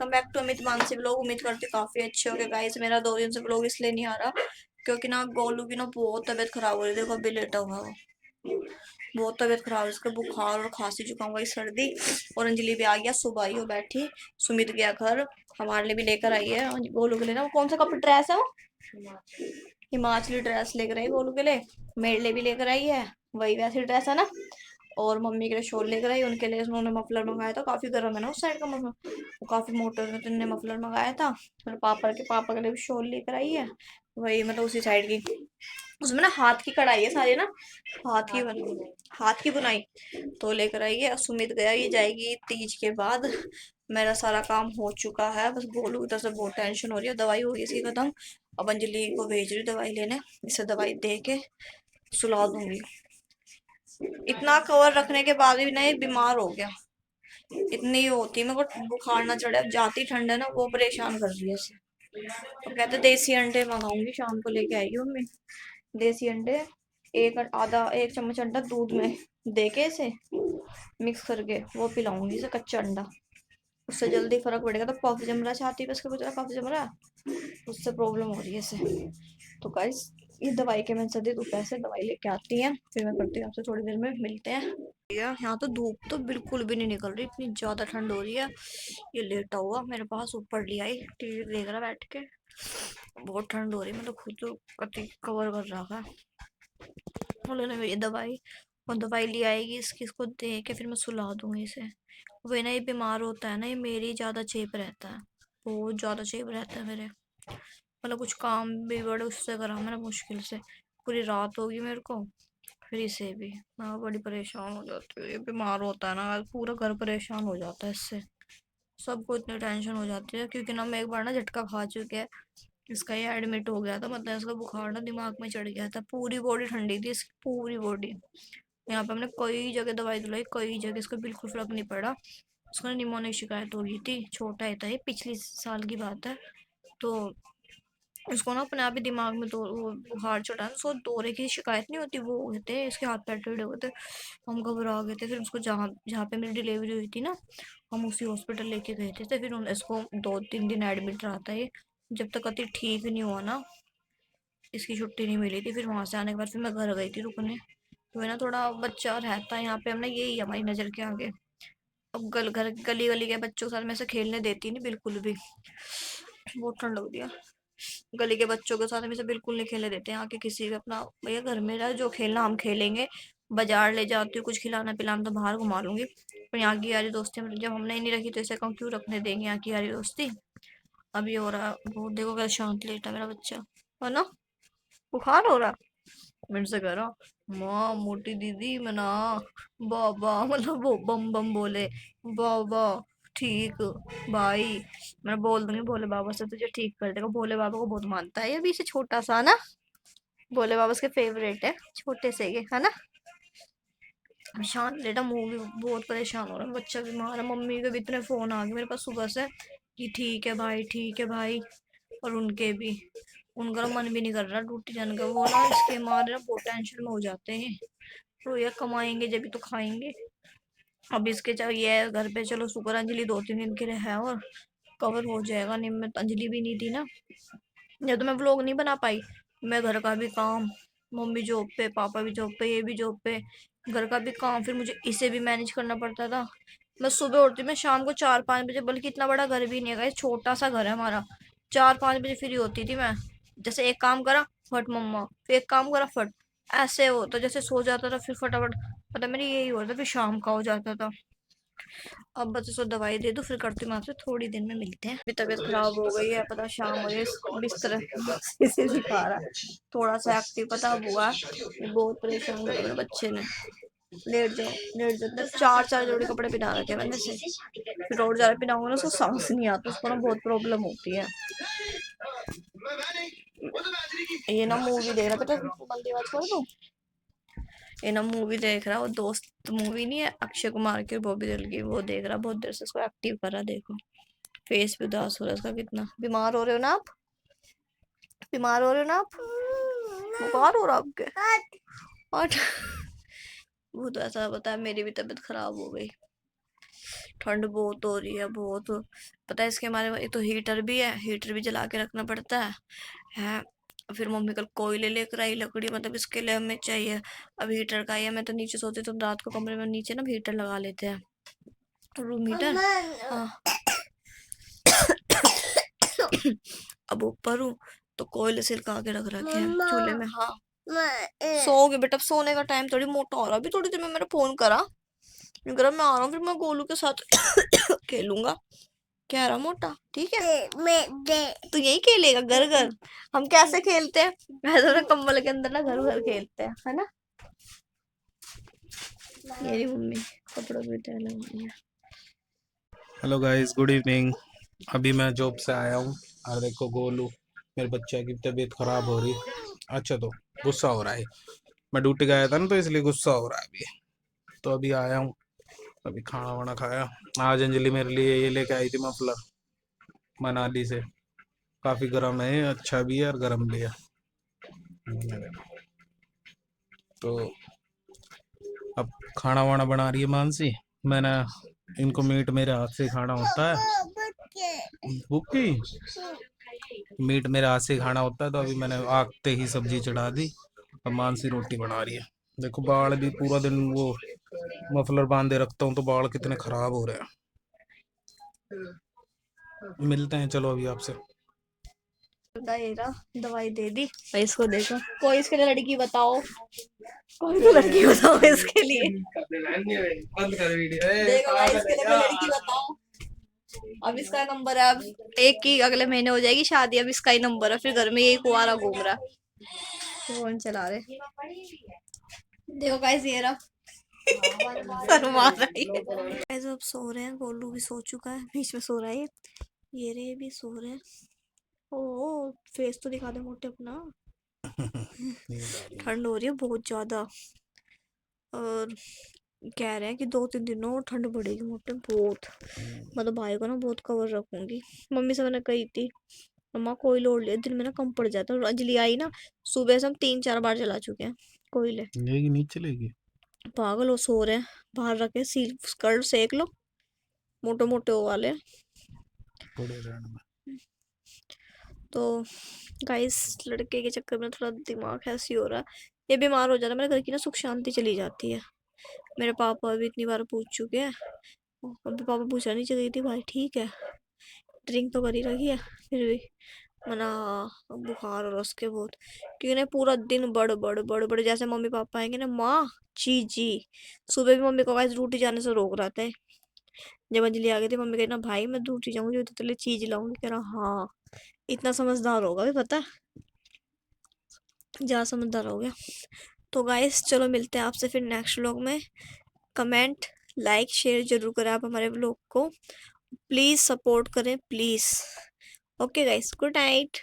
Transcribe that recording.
Welcome back to Amit Mansi vlog. उम्मीद करती हूँ काफी अच्छे हो गए गाइस। मेरा 2 दिन से व्लॉग इसलिए नहीं आ रहा क्योंकि ना गोलू की ना बहुत तबीयत खराब हो रही है। देखो अभी लेटा हुआ वो, बहुत तबीयत खराब है उसका, बुखार और खांसी जुकाम वही सर्दी। और अंजलि भी आ गया, सुबह आई हो बैठी। सुमित गया घर, हमारे लिए भी लेकर आई है गोलू के लिए ना। वो कौन सा कपड़ा ड्रेस है वो, हिमाचली ड्रेस लेकर आई गोलू के लिए। मेरे लिए भी लेकर आई है, वही वैसी ड्रेस है ना। और मम्मी के लिए शॉल लेकर आई, उनके लिए उन्होंने मफलर मंगाया था। काफी गर्म है ना उस साइड का मौसम, वो काफी मोटे में, तो उन्होंने मफलर मंगाया था। फिर पापा के लिए भी शॉल लेकर आई है, वही मतलब उसी साइड की। उसमें ना हाथ की कढ़ाई है सारी ना, हाथ की बुनाई तो लेकर आई है। सुमित गया, ये जाएगी तीज के बाद। मेरा सारा काम हो चुका है, बस गोलू की तरफ से बहुत टेंशन हो रही है। दवाई हो गई इसकी खत्म, अब अंजलि को भेज रही दवाई लेने। इसे दवाई दे के सुला दूंगी। इतना कवर रखने के बाद भी ना ये बीमार हो गया। इतनी होती मेरे को बुखार ना चढ़े, अब जाती ठंड है ना, वो परेशान कर रही है इसे। तो कहते देसी अंडे मंगाऊंगी, शाम को लेके आएगी मम्मी देसी अंडे। एक चम्मच अंडा दूध में दे के इसे मिक्स करके वो पिलाऊंगी इसे, कच्चा अंडा। उससे जल्दी फर्क पड़ेगा। तो कॉफी जमरा चाहती है, बस के बचा कॉफी जमरा, उससे प्रॉब्लम हो रही है इसे। तो गाइस ये दवाई के मैं सर्दी दोपहर से दवाई लेके आती है, फिर मैं करती हूँ आपसे थोड़ी देर में मिलते हैं। यहाँ तो धूप तो बिल्कुल भी नहीं निकल रही, इतनी ज्यादा ठंड हो रही है। ये लेटा हुआ मेरे पास ऊपर लिया ही टीवी देख रहा बैठ के। बहुत ठंड हो रही है, मतलब खुद तो कति कवर कर रखा है। उन्होंने ये दवाई और दवाई ले आएगी इसकी, इसको दे के फिर मैं सुला दूंगी इसे। वही ना, ये बीमार होता है ना, ये मेरी ज्यादा चेप रहता है, बहुत ज्यादा चेप रहता है मेरे। मतलब कुछ काम भी बड़े उससे करा मैंने मुश्किल से, पूरी रात होगी मेरे को। फिर इसे भी मैं बड़ी परेशान हो जाती हूँ। ये बीमार होता है ना, पूरा घर परेशान हो जाता है इससे। सबको इतनी टेंशन हो जाती है क्योंकि ना मैं एक बार ना झटका खा चुके हैं। इसका ये एडमिट हो गया था, मतलब इसका बुखार ना दिमाग में चढ़ गया था, पूरी बॉडी ठंडी थी इसकी, पूरी बॉडी। यहाँ पे हमने कई जगह दवाई दिलाई, कई जगह, इसको बिल्कुल फर्क नहीं पड़ा। उसको निमोनिया की शिकायत हो गई थी, छोटा ही था ये, पिछली साल की बात है। तो उसको ना अपने आप ही दिमाग में वो बुखार चढ़ा, उसको दौरे की शिकायत नहीं होती, वो हुए थे, इसके हाथ पैर टेढ़े हुए थे। हम घबरा गए थे, फिर उसको जहाँ जहाँ पे मेरी डिलीवरी हुई थी ना, हम उसी हॉस्पिटल लेके गए थे। फिर इसको 2-3 दिन एडमिट रहा था ये, जब तक अति ठीक नहीं हुआ ना, इसकी छुट्टी नहीं मिली थी। फिर वहां से आने के बाद फिर मैं घर गई थी रुकने। तो है ना, थोड़ा बच्चा रहता है यहाँ पे, हमने यही हमारी नज़र के आगे। अब गली गली के बच्चों के साथ मैं से खेलने देती नहीं बिल्कुल भी, बहुत ठंड हो रही है। गली के बच्चों के साथ हमें से बिल्कुल नहीं खेलने देते यहाँ के किसी का। अपना भैया घर में रह, जो खेलना हम खेलेंगे। बाजार ले जाती हूँ कुछ खिलाना पिलाना तो बाहर घुमा लूंगी, पर यहाँ की यारी दोस्ती जब हमने ही नहीं रखी तो इसे कहूँ क्यों रखने देंगे यहाँ की यारी दोस्ती। अभी हो रहा वो, देखो क्या शांत लेटा मेरा बच्चा है ना। बुखार हो रहा, मेरे से कह रहा माँ मोटी दीदी मना, बाबा मतलब वो बम बम बोले, बाबा ठीक भाई। मैं बोल दूंगी भोले बाबा से तुझे ठीक कर देगा, भोले बाबा को बहुत मानता है ये। अभी से छोटा सा ना, भोले बाबा उसके फेवरेट है, छोटे से ये है ना। शांत लेटा, मुंह भी बहुत परेशान हो रहा है, बच्चा बीमार है। मम्मी के भी इतने फोन आ गए मेरे पास सुबह से कि ठीक है भाई, ठीक है भाई। और उनके भी, उनका मन भी नहीं कर रहा ड्यूटी जाने का। वो ना इसके मारे ना बहुत टेंशन में हो जाते हैं। तो ये कमाएंगे जब भी तो खाएंगे। अब इसके चाहिए है घर पे, चलो शुक्र अंजलि 2-3 दिन के लिए है और कवर हो जाएगा। नहीं मैं अंजलि भी नहीं थी ना, जब तो मैं व्लॉग नहीं बना पाई। मैं घर का भी काम, मम्मी जॉब पे, पापा भी जॉब पे, ये भी जॉब पे, घर का भी काम, फिर मुझे इसे भी मैनेज करना पड़ता था। मैं सुबह उठती, मैं शाम को 4-5 बजे, बल्कि इतना बड़ा घर भी नहीं है, छोटा सा घर है हमारा। 4-5 बजे फ्री होती थी मैं। जैसे एक काम करा फट मम्मा, फिर एक काम करा फट, ऐसे होता जैसे सो जाता था, फिर फटाफट पता मेरी यही होता, फिर शाम का हो जाता था। अब बस इसको दवाई दे दो, फिर करती हूँ आपसे थोड़ी देर में मिलते हैं। अभी तबीयत खराब हो गई है, पता शाम हो गई, बिस्तर इसे दिखा रहा, थोड़ा सा एक्टिव पता अब हुआ। बहुत परेशान किया मेरे बच्चे ने। लेट जाओ लेट जाओ, 4-4 जोड़ी कपड़े पहना रखे मैंने से, फिर रोड जा रहे पहनाऊंगा ना उसको सांस नहीं आता, उसको ना बहुत प्रॉब्लम होती है। ये ना मूवी देख रहा, पता बंदी आवाज छोड़ दो। ये ना मूवी देख रहा, वो दोस्त मूवी नहीं है अक्षय कुमार की और बॉबी देओल की, वो देख रहा बहुत देर से, उसको एक्टिव कर रहा। देखो फेस भी उदास हो रहा है उसका कितना। बीमार हो रहे हो ना आप, बीमार हो रहे हो ना आप, बुखार हो रहा आपके। और वो तो ऐसा बताया, मेरी भी तबीयत खराब हो गई। ठंड बहुत हो रही है बहुत। पता है इसके हमारे एक तो हीटर भी है, हीटर भी जला के रखना पड़ता है। फिर मम्मी कल कोयले लेकर आई लकड़ी, मतलब इसके लिए हमें चाहिए। अब हीटर का ही है, मैं तो नीचे सोती तो रात को कमरे में नीचे ना हीटर लगा लेते हैं, रूम हीटर। हाँ। अब ऊपर हूँ तो कोयले सिलका के रख रखे हैं चूल्हे में। हाँ सोओगे बेटा, अब सोने का टाइम, थोड़ी मोटा हो रहा। अभी थोड़ी देर में मेरा फोन करा, मैं करा मैं आ रहा हूँ, फिर मैं गोलू के साथ खेलूंगा। कह रहा मोटा ठीक है, तू यही खेलेगा घर घर। हम कैसे खेलते हैं, वैसे ना कंबल के अंदर ना घर घर खेलते हैं, है ना। मेरी मम्मी कपड़ों में तैयार लगी है। Hello guys, good evening. अभी मैं जॉब से आया हूँ और देखो गोलू मेरे बच्चे की तबीयत खराब हो रही। अच्छा, तो गुस्सा हो रहा है। मैं ड्यूटी गया था ना, तो इसलिए गुस्सा हो रहा है अभी। तो अभी आया हूँ, अभी खाना वाना खाया। आज अंजलि मेरे लिए ये लेके आई थी मफलर, मनाली से। काफ़ी गर्म है, अच्छा भी है और गर्म भी है। तो अब खाना वाना बना रही है मानसी। मैंने इनको मीट मेरे हाथ से खाना होता है, बुक्की मीट मेरे हाथ से खाना होता है। तो अभी मैंने आगते ही सब्जी चढ़ा दी, अब मानसी रोटी बना रही है। देखो बाल भी पूरा दिन वो मफलर बांधे रखता हूँ तो बाल कितने खराब हो रहे हैं। मिलते हैं चलो अभी आपसे। दवाई दे दी भाई, इसको देखो, कोई इसके लिए लड़की बताओ, कोई तो लड़की बताओ इसके लिए। बंद कर वीडियो। देखो भाई इसके लिए कोई लड़की बताओ। अब इसका नंबर है, अब एक की अगले महीने हो जाएगी शादी, अब इसका ही नंबर है, फिर घर में यही कुआरा घूम रहा है, फोन चला रहे। देखो गाइस ये रहा, शर्मा रही है। गाइस अब सो रहे हैं, गोलू भी सो चुका है, बीच में सो रहा है ये रे भी सो रहे हैं। ओ फेस तो दिखा दे मोटे अपना। ठंड हो रही है बहुत ज्यादा, और कह रहे हैं कि 2-3 दिनों और ठंड बढ़ेगी मोटे बहुत। मतलब भाई को ना बहुत कवर रखूंगी। मम्मी से मैंने कही थी, मम्मा कोयले ओढ़ लिया, दिन में ना कम पड़ जाता है। और अंजलि आई ना, सुबह से हम 3-4 बार जला चुके हैं कोयले। लेगी नहीं चलेगी। पागल हो, सो रहे हैं बाहर रखे, सील स्कर्ट सेक लो, मोटे मोटे वो वाले। पड़े रहने में। तो गाइस लड़के के चक्कर में थोड़ा दिमाग ऐसी हो रहा है, ये बीमार हो जाता है, मेरे घर की ना सुख शांति चली जाती है। मेरे पापा भी इतनी बार पूछ चुके हैं, अभी पापा पूछा नहीं चाहिए थी भाई ठीक है, ड्रिंक तो कर ही रखी है, फिर भी मना। बुखार और उसके बहुत, क्योंकि ना पूरा दिन बड़ जैसे मम्मी पापा आएंगे ना, माँ जी जी। सुबह भी मम्मी को गाइस ड्यूटी जाने से रोक रहा था। जब अंजलि आ गई थी मम्मी कहना भाई मैं ड्यूटी जाऊंगी तो तेरे लिए चीज लाऊंगी, कह रहा हाँ। इतना समझदार होगा भी पता है, ज्यादा समझदार हो गया। तो गाइस चलो मिलते हैं आपसे फिर नेक्स्ट व्लॉग में। कमेंट लाइक शेयर जरूर करें आप हमारे व्लॉग को, प्लीज सपोर्ट करें please. Okay guys, good night.